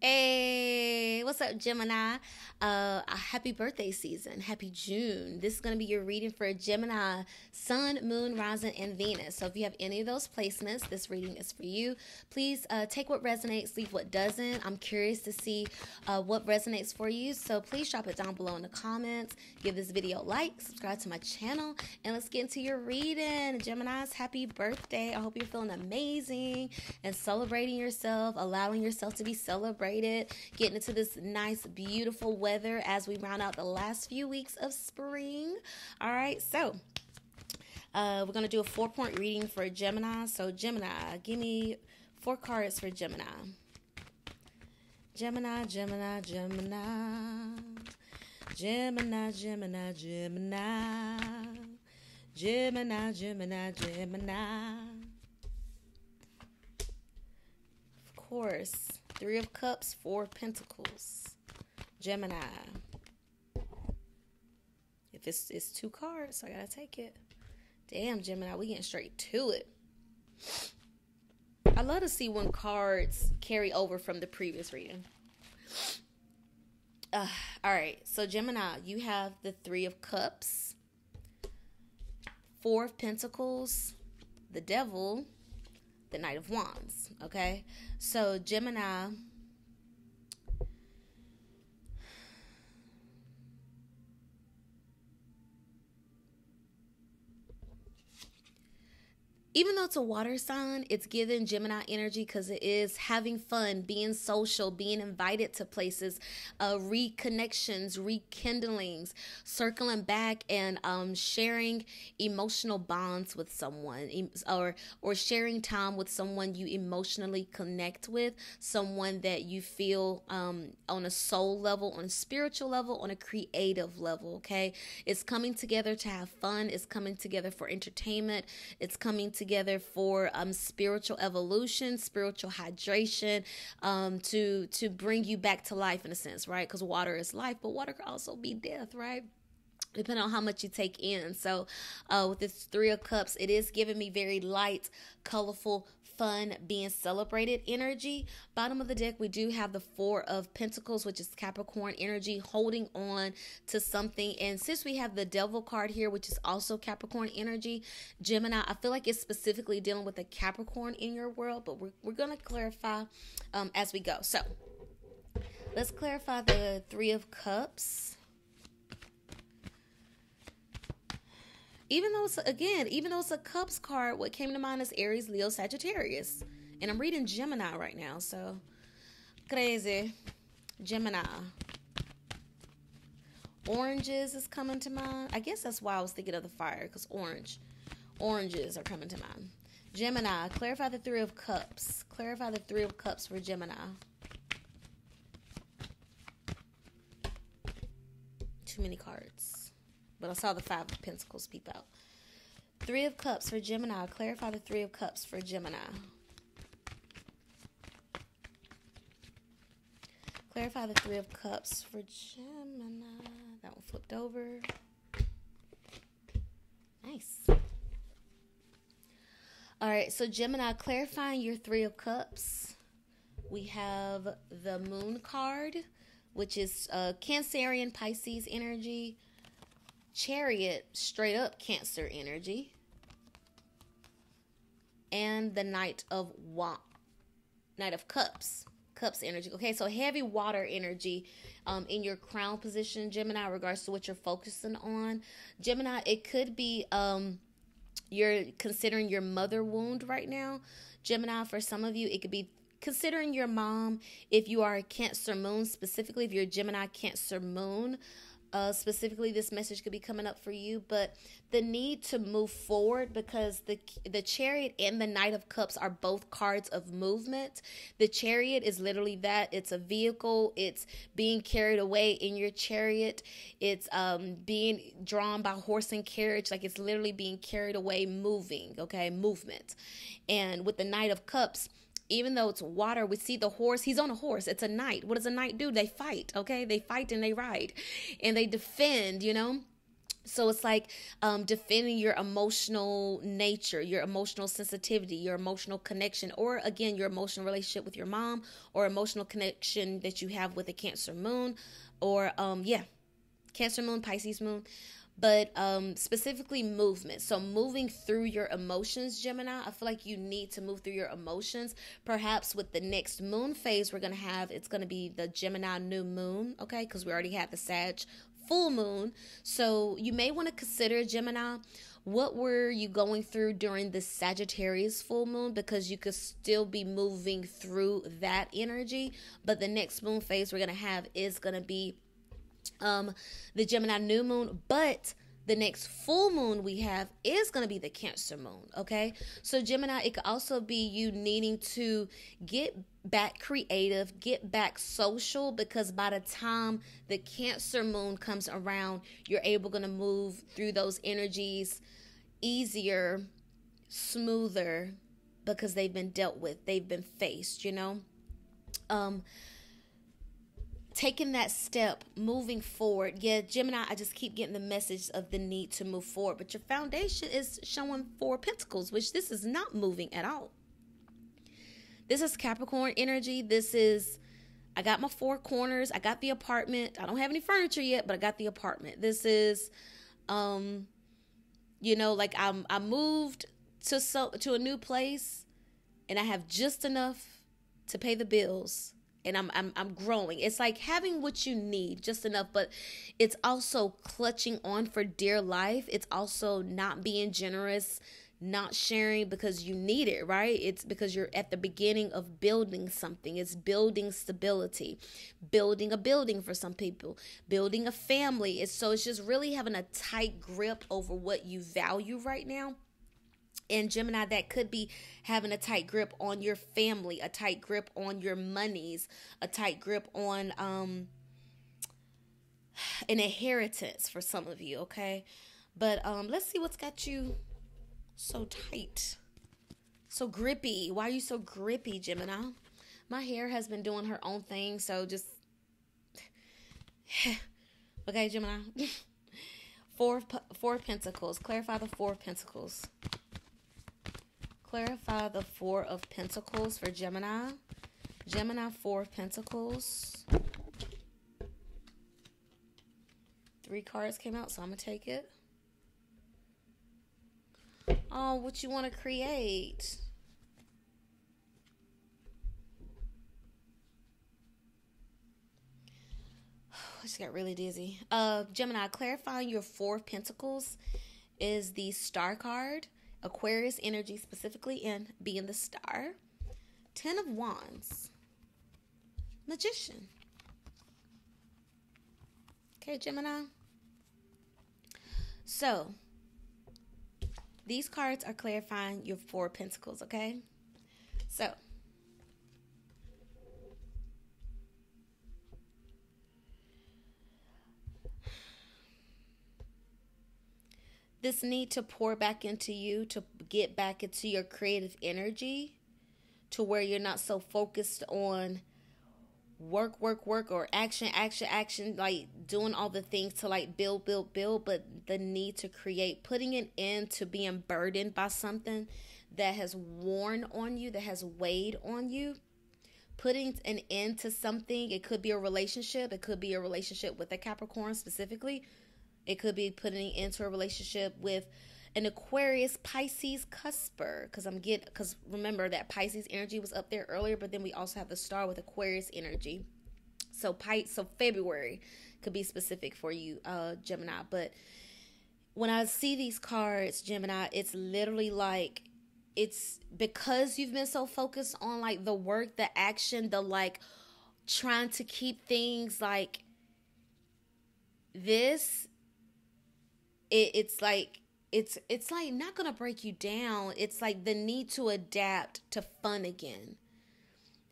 Hey, what's up, Gemini? A happy birthday season. Happy June. This is going to be your reading for Gemini, Sun, Moon, Rising, and Venus. So if you have any of those placements, this reading is for you. Please take what resonates, leave what doesn't. I'm curious to see what resonates for you. So please drop it down below in the comments. Give this video a like, subscribe to my channel, and let's get into your reading. Gemini's, happy birthday. I hope you're feeling amazing and celebrating yourself, allowing yourself to be celebrated. Getting into this nice, beautiful weather as we round out the last few weeks of spring. All right, so we're going to do a 4-point reading for Gemini. So Gemini, give me 4 cards for Gemini. Gemini, Gemini, Gemini. Gemini, Gemini, Gemini. Gemini, Gemini, Gemini. Of course. 3 of Cups, 4 of Pentacles. Gemini. If it's 2 cards, so I gotta take it. Damn, Gemini, we getting straight to it. I love to see when cards carry over from the previous reading. All right, so Gemini, you have the 3 of Cups, 4 of Pentacles, the Devil, the Knight of Wands. Okay, so Gemini, even though it's a water sign, it's giving Gemini energy because it is having fun, being social, being invited to places, reconnections, rekindlings, circling back, and sharing emotional bonds with someone, or sharing time with someone you emotionally connect with, someone that you feel on a soul level, on a spiritual level, on a creative level. Okay, it's coming together to have fun. It's coming together for entertainment. It's coming together for spiritual evolution, spiritual hydration, to bring you back to life in a sense, right? Because water is life, but water can also be death, right? Depending on how much you take in. So with this 3 of Cups, it is giving me very light, colorful, fun, being celebrated energy. Bottom of the deck, we do have the 4 of Pentacles, which is Capricorn energy, holding on to something. And since we have the Devil card here, which is also Capricorn energy, Gemini, I feel like it's specifically dealing with a Capricorn in your world, but we're going to clarify as we go. So let's clarify the 3 of Cups. Even though it's a Cups card, what came to mind is Aries, Leo, Sagittarius. And I'm reading Gemini right now, so crazy. Gemini. Oranges is coming to mind. I guess that's why I was thinking of the fire, because oranges are coming to mind. Gemini, clarify the 3 of Cups. Clarify the 3 of Cups for Gemini. Too many cards. But I saw the 5 of Pentacles peep out. 3 of Cups for Gemini. Clarify the 3 of Cups for Gemini. Clarify the 3 of Cups for Gemini. That one flipped over. Nice. All right, so Gemini, clarifying your 3 of Cups. We have the Moon card, which is Cancerian Pisces energy. Chariot, straight up Cancer energy, and the Knight of Cups energy. Okay, so heavy water energy in your crown position, Gemini, in regards to what you're focusing on. Gemini, it could be you're considering your mother wound right now. Gemini, for some of you, it could be considering your mom. If you are a Cancer moon, specifically if you're a Gemini Cancer moon, specifically this message could be coming up for you. But the need to move forward, because the Chariot and the Knight of Cups are both cards of movement. The Chariot is literally that. It's a vehicle. It's being carried away in your chariot. It's being drawn by horse and carriage. Like, it's literally being carried away, moving. Okay, movement. And with the Knight of Cups, even though it's water, we see the horse. He's on a horse. It's a knight. What does a knight do? They fight, okay? They fight and they ride and they defend, you know? So it's like defending your emotional nature, your emotional sensitivity, your emotional connection, or again, your emotional relationship with your mom, or emotional connection that you have with a Cancer moon, or Cancer moon, Pisces moon. But specifically movement. So moving through your emotions, Gemini. I feel like you need to move through your emotions. Perhaps with the next moon phase we're going to have, it's going to be the Gemini new moon, okay? Because we already had the Sag full moon. So you may want to consider, Gemini, what were you going through during the Sagittarius full moon? Because you could still be moving through that energy. But the next moon phase we're going to have is going to be the Gemini new moon, but the next full moon we have is going to be the Cancer moon. Okay, so Gemini, it could also be you needing to get back creative, get back social, because by the time the Cancer moon comes around, you're able to move through those energies easier, smoother, because they've been dealt with, they've been faced, taking that step, moving forward. Yeah, Gemini, I just keep getting the message of the need to move forward. But your foundation is showing 4 Pentacles, which this is not moving at all. This is Capricorn energy. This is, I got my 4 corners. I got the apartment. I don't have any furniture yet, but I got the apartment. This is, like I moved to a new place, and I have just enough to pay the bills. And I'm growing. It's like having what you need, just enough, but it's also clutching on for dear life. It's also not being generous, not sharing because you need it, right? It's because you're at the beginning of building something. It's building stability, building a building for some people, building a family. It's just really having a tight grip over what you value right now. And Gemini, that could be having a tight grip on your family, a tight grip on your monies, a tight grip on an inheritance for some of you, okay? But let's see what's got you so tight, so grippy. Why are you so grippy, Gemini? My hair has been doing her own thing, so just... Okay, Gemini. Four Pentacles. Clarify the 4 Pentacles. Clarify the 4 of Pentacles for Gemini. Gemini, 4 of Pentacles. 3 cards came out, so I'm going to take it. Oh, what you want to create? I just got really dizzy. Gemini, clarifying your 4 of Pentacles is the Star card. Aquarius energy, specifically in being the Star. 10 of Wands. Magician. Okay, Gemini. So, these cards are clarifying your 4 Pentacles, okay? So, this need to pour back into you, to get back into your creative energy, to where you're not so focused on work, or action, like doing all the things to like build, but the need to create, putting an end to being burdened by something that has worn on you, that has weighed on you. Putting an end to something. It could be a relationship. It could be a relationship with a Capricorn specifically. It could be putting into a relationship with an Aquarius, Pisces cusper. Because remember that Pisces energy was up there earlier, but then we also have the Star with Aquarius energy. So February could be specific for you, Gemini. But when I see these cards, Gemini, it's literally like, it's because you've been so focused on like the work, the action, the like trying to keep things like this. It's like not gonna break you down. It's like the need to adapt to fun again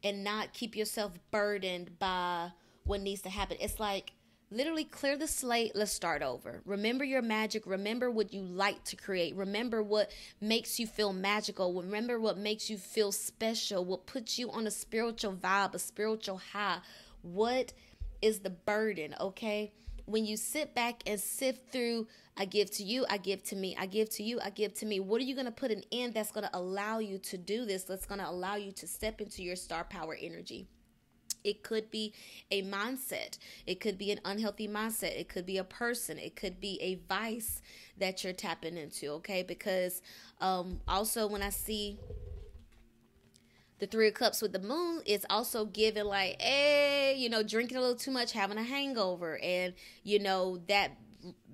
and not keep yourself burdened by what needs to happen. It's like literally clear the slate. Let's start over. Remember your magic. Remember what you like to create. Remember what makes you feel magical. Remember what makes you feel special. What puts you on a spiritual vibe, a spiritual high. What is the burden? Okay. when you sit back and sift through, I give to you, I give to me, I give to you, I give to me, what are you going to put an end that's going to allow you to do this? That's going to allow you to step into your star power energy. It could be a mindset. It could be an unhealthy mindset. It could be a person. It could be a vice that you're tapping into, okay? Because also when I see the Three of Cups with the moon, it's also giving like, hey, drinking a little too much, having a hangover, and, that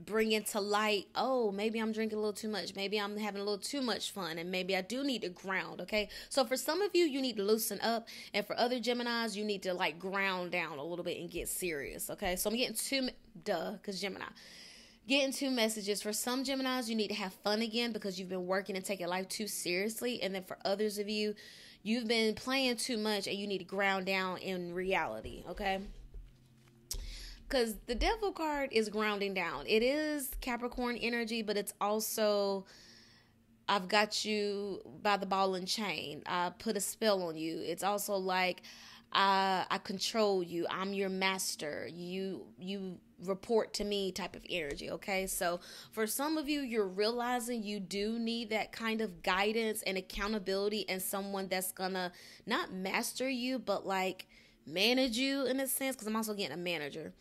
bringing to light, oh, maybe I'm drinking a little too much. Maybe I'm having a little too much fun, and maybe I do need to ground, okay? So for some of you, you need to loosen up, and for other Geminis, you need to like ground down a little bit and get serious, okay? So I'm getting because Gemini. Getting two messages. For some Geminis, you need to have fun again because you've been working and taking life too seriously. And then for others of you, you've been playing too much and you need to ground down in reality, okay? Because the Devil card is grounding down. It is Capricorn energy, but it's also, I've got you by the ball and chain. I put a spell on you. It's also like, I control you. I'm your master. You report to me type of energy, okay? So for some of you, you're realizing you do need that kind of guidance and accountability and someone that's gonna not master you, but like manage you in a sense, because I'm also getting a manager.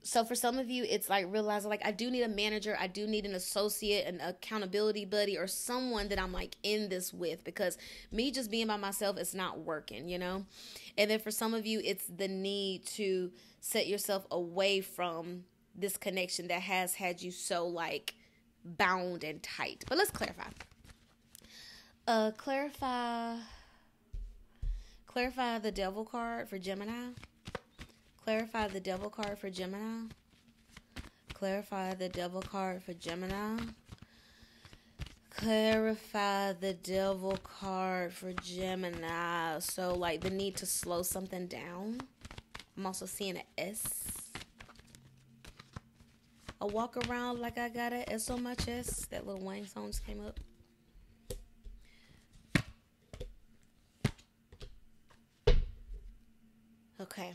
So for some of you, it's like realizing like I do need a manager, I do need an associate, an accountability buddy, or someone that I'm like in this with, because me just being by myself is not working, And then for some of you, it's the need to set yourself away from this connection that has had you so like bound and tight. But let's clarify. Clarify the Devil card for Gemini. Clarify the Devil card for Gemini. Clarify the Devil card for Gemini. Clarify the Devil card for Gemini. So, like, the need to slow something down. I'm also seeing an S. I walk around like I got an S on my chest. That little Wayne song just came up. Okay.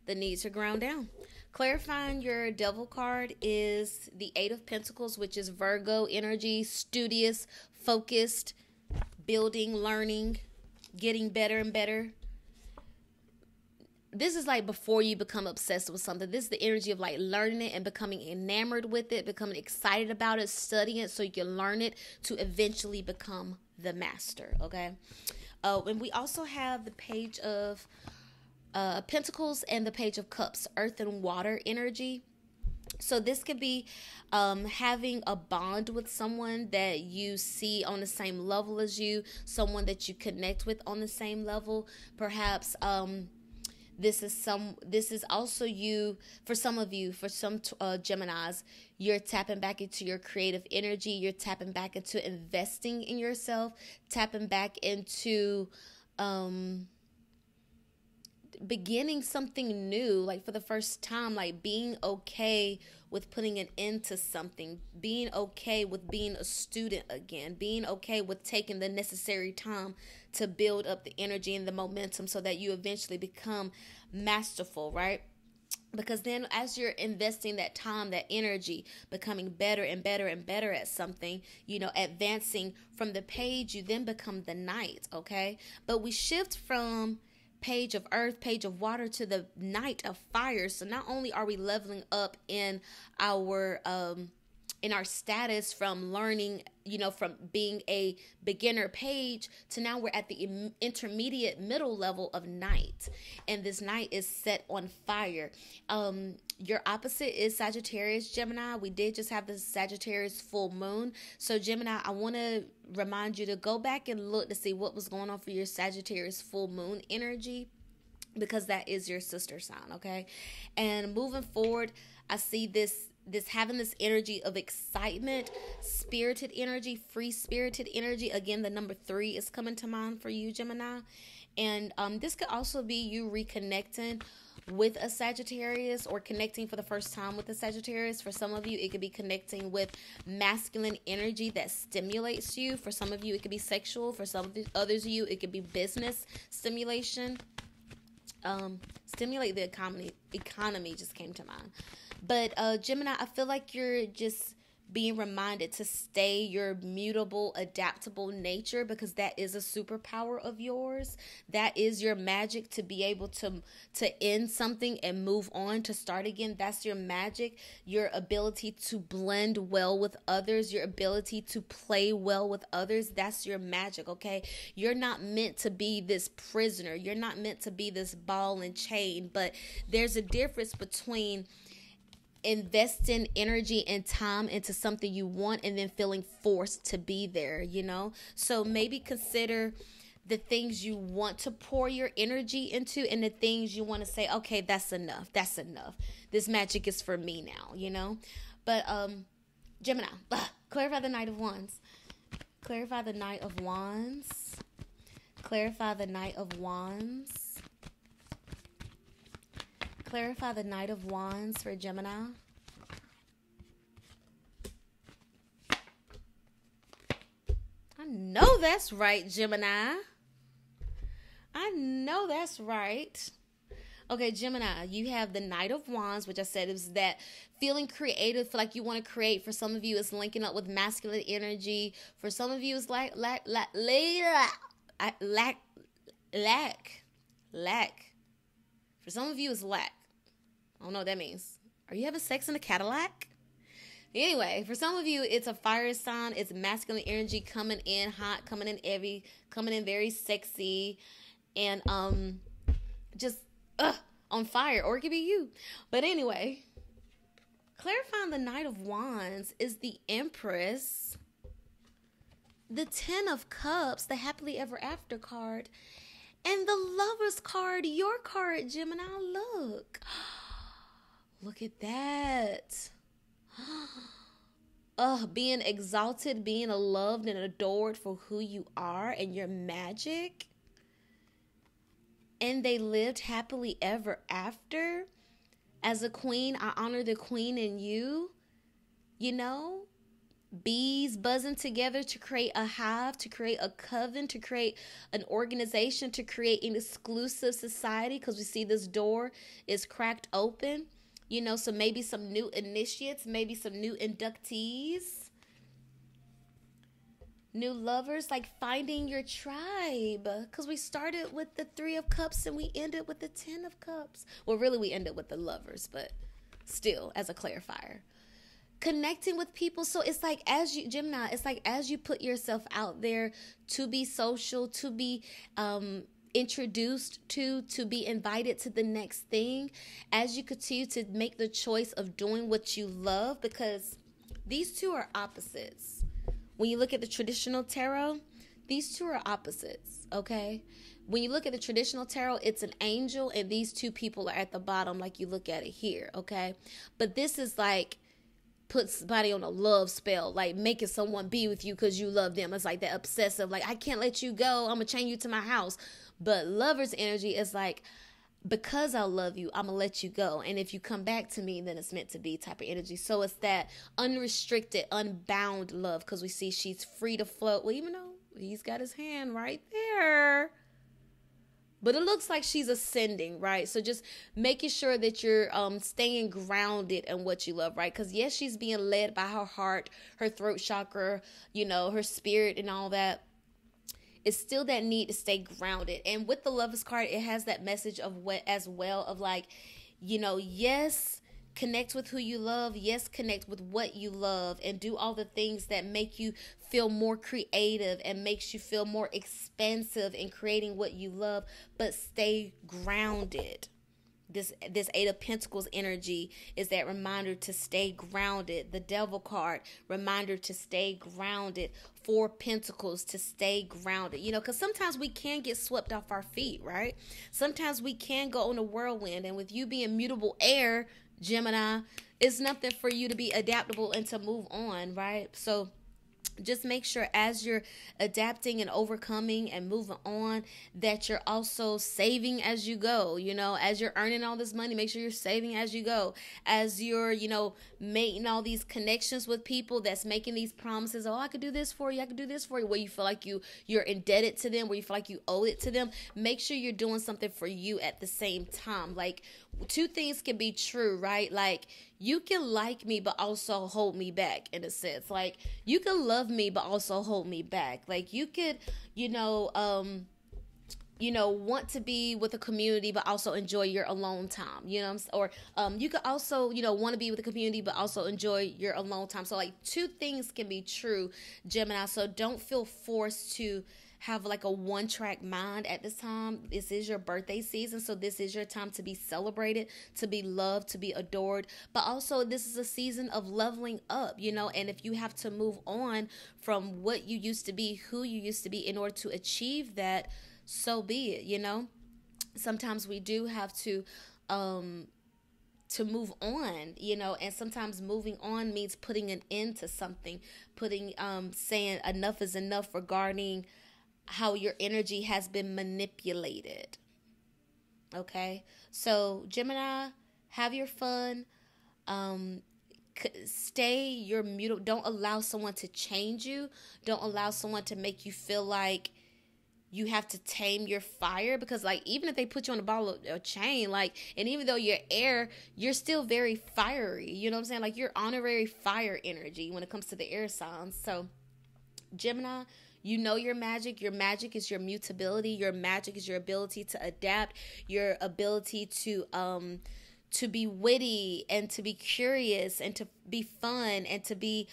The need to ground down. Clarifying your Devil card is the Eight of Pentacles, which is Virgo energy, studious, focused, building, learning, getting better and better. This is like before you become obsessed with something. This is the energy of like learning it and becoming enamored with it, becoming excited about it, studying it so you can learn it to eventually become the master, okay? And we also have the Page of Pentacles and the Page of Cups, Earth and Water energy. So this could be having a bond with someone that you see on the same level as you, someone that you connect with on the same level. Perhaps this is also you, for some of you, for some Geminis, you're tapping back into your creative energy. You're tapping back into investing in yourself, tapping back into beginning something new, like for the first time, like being okay with putting an end to something, being okay with being a student again, being okay with taking the necessary time to build up the energy and the momentum so that you eventually become masterful, right? Because then as you're investing that time, that energy, becoming better and better and better at something, advancing from the page, you then become the knight, okay? But we shift from Page of Earth, Page of Water to the Knight of Fire. So not only are we leveling up in our status from learning, from being a beginner page to now we're at the intermediate middle level of knight. And this knight is set on fire. Your opposite is Sagittarius, Gemini. We did just have the Sagittarius full moon. So Gemini, I want to remind you to go back and look to see what was going on for your Sagittarius full moon energy, because that is your sister sign, okay? And moving forward, I see this having this energy of excitement, spirited energy, free-spirited energy. Again, the number 3 is coming to mind for you, Gemini. And this could also be you reconnecting with a Sagittarius or connecting for the first time with a Sagittarius. For some of you, it could be connecting with masculine energy that stimulates you. For some of you, it could be sexual. For some of the others of you, it could be business stimulation. Stimulate the economy just came to mind. But Gemini, I feel like you're just being reminded to stay your mutable, adaptable nature, because that is a superpower of yours. That is your magic, to be able to end something and move on, to start again. That's your magic. Your ability to blend well with others, your ability to play well with others. That's your magic, okay? You're not meant to be this prisoner. You're not meant to be this ball and chain, but there's a difference between investing energy and time into something you want and then feeling forced to be there, you know? So maybe consider the things you want to pour your energy into and the things you want to say, okay, that's enough. That's enough. This magic is for me now, you know? But Gemini, clarify the Knight of Wands. Clarify the Knight of Wands. Clarify the Knight of Wands. Clarify the Knight of Wands for Gemini. I know that's right, Gemini. I know that's right. Okay, Gemini, you have the Knight of Wands, which I said is that feeling creative, feel like you want to create. For some of you, it's linking up with masculine energy. For some of you, it's lack. For some of you, it's lack. I don't know what that means. Are you having sex in a Cadillac? Anyway, for some of you, it's a fire sign. It's masculine energy coming in hot, coming in very sexy, and just on fire. Or it could be you. But anyway, clarifying the Knight of Wands is the Empress, the Ten of Cups, the happily ever after card, and the Lover's card, your card, Gemini. Look. Look at that. Being exalted, being loved and adored for who you are and your magic. And they lived happily ever after. As a queen, I honor the queen in you. You know, bees buzzing together to create a hive, to create a coven, to create an organization, to create an exclusive society, because we see this door is cracked open. You know, so maybe some new initiates, maybe some new inductees, new lovers, like finding your tribe. Because we started with the Three of Cups and we ended with the Ten of Cups. Well, really, we ended with the Lovers, but still, as a clarifier. Connecting with people. So it's like, as you, Gemini, it's like as you put yourself out there to be social, to be introduced to be invited to the next thing, as you continue to make the choice of doing what you love, because these two are opposites. When you look at the traditional tarot, these two are opposites, okay? When you look at the traditional tarot, it's an angel and these two people are at the bottom, like you look at it here, okay? But this is like put somebody on a love spell, like making someone be with you because you love them. It's like that obsessive, like, I can't let you go, I'm gonna chain you to my house. But Lover's energy is like, because I love you, I'm gonna let you go, and if you come back to me, then it's meant to be type of energy. So it's that unrestricted, unbound love, because we see she's free to float. Well, even though he's got his hand right there, but it looks like she's ascending, right? So just making sure that you're staying grounded in what you love, right? Because yes, she's being led by her heart, her throat chakra, you know, her spirit and all that. It's still that need to stay grounded. And with the Lover's card, it has that message of what as well of like, you know, yes, connect with who you love. Yes, connect with what you love and do all the things that make you feel more creative and makes you feel more expansive in creating what you love, but stay grounded. This Eight of Pentacles energy is that reminder to stay grounded. The Devil card, reminder to stay grounded. Four Pentacles, to stay grounded. You know, because sometimes we can get swept off our feet, right? Sometimes we can go on a whirlwind. And with you being mutable air, Gemini, it's nothing for you to be adaptable and to move on, right? So just make sure as you're adapting and overcoming and moving on that you're also saving as you go. As you're earning all this money, make sure you're saving as you go. As you're making all these connections with people that's making these promises, oh, I could do this for you, I could do this for you, where you feel like you're indebted to them, where you feel like you owe it to them. Make sure you're doing something for you at the same time. Like, two things can be true, right? Like, you can like me but also hold me back, in a sense. Like, you can love me but also hold me back. Like, you could want to be with a community but also enjoy your alone time, or you could also want to be with the community but also enjoy your alone time. So, like, two things can be true, Gemini. So don't feel forced to have like a one-track mind at this time. This is your birthday season, so this is your time to be celebrated, to be loved, to be adored. But also, this is a season of leveling up, and if you have to move on from what you used to be, who you used to be, in order to achieve that, so be it. Sometimes we do have to move on, and sometimes moving on means putting an end to something, saying enough is enough regarding how your energy has been manipulated. Okay, so Gemini, have your fun. Stay your mutable. Don't allow someone to change you. Don't allow someone to make you feel like you have to tame your fire, because, like, even if they put you on a ball of chain, like, and even though you're air, you're still very fiery. You know what I'm saying? Like, you're honorary fire energy when it comes to the air signs. So, Gemini, you know your magic. Your magic is your mutability. Your magic is your ability to adapt, your ability to be witty and to be curious and to be fun and to be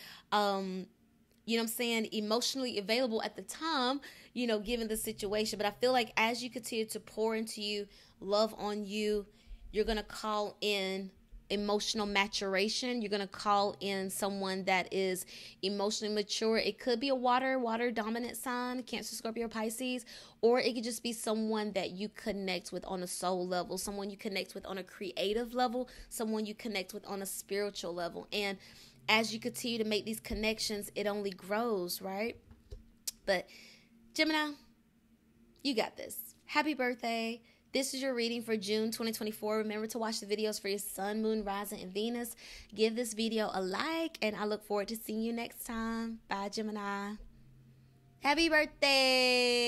emotionally available at the time, given the situation. But I feel like as you continue to pour into you, love on you, you're going to call in emotional maturation. You're going to call in someone that is emotionally mature. It could be a water dominant sign, Cancer, Scorpio, Pisces, or it could just be someone that you connect with on a soul level, someone you connect with on a creative level, someone you connect with on a spiritual level. And as you continue to make these connections, it only grows, right? But Gemini, you got this. Happy birthday. This is your reading for June 2024. Remember to watch the videos for your sun, moon, rising, and Venus. Give this video a like, and I look forward to seeing you next time. Bye, Gemini. Happy birthday.